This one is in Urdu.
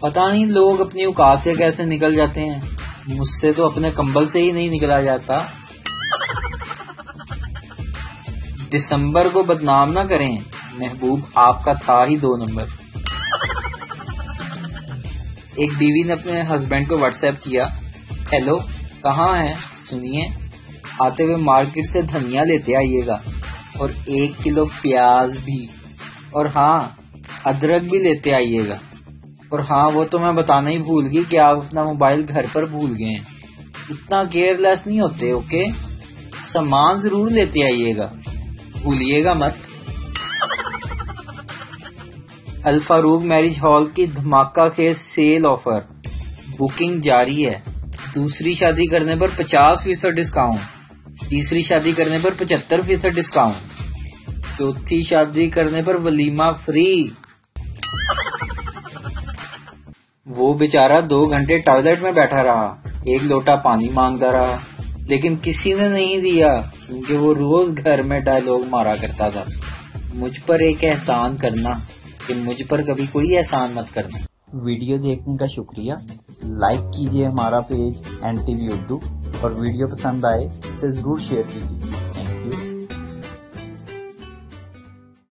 پتہ نہیں لوگ اپنی اوقات سے کیسے نکل جاتے ہیں، مجھ سے تو اپنے کمبل سے ہی نہیں نکلا جاتا۔ دسمبر کو بدنام نہ کریں، محبوب آپ کا تھا ہی 2 نمبر۔ ایک بیوی نے اپنے ہسبینڈ کو واٹس ایپ کیا، ہیلو کہاں ہیں، سنیے آتے ہوئے مارکیٹ سے دھنیا لیتے آئیے گا اور 1 کلو پیاز بھی، اور ہاں ادرک بھی لیتے آئیے گا، اور ہاں وہ تو میں بتانا ہی بھول گئی کہ آپ اپنا موبائل گھر پر بھول گئے ہیں۔ اتنا کیئر لیس نہیں ہوتے، اوکے؟ سامان ضرور لیتے آئیے گا، بھولیے گا مت۔ الفاروق میرج ہال کی دھماکہ خیز سیل آفر، بکنگ جاری ہے۔ دوسری شادی کرنے پر 50% ڈسکاؤنٹ، تیسری شادی کرنے پر 75% ڈسکاؤنٹ، چوتھی شادی کرنے پر ولیمہ فری۔ وہ بیچارہ 2 گھنٹے ٹوائلٹ میں بیٹھا رہا، 1 لوٹا پانی مانگتا رہا، لیکن کسی نے نہیں دیا کیونکہ وہ روز گھر میں ڈائیلاگ مارا کرتا تھا، مجھ پر ایک احسان کرنا کہ مجھ پر کبھی کوئی احسان مت کرنا۔ ویڈیو دیکھنے کا شکریہ، لائک کیجئے ہمارا پیج NTV اردو، اور ویڈیو پسند آئے تو ضرور شیئر کیجئے۔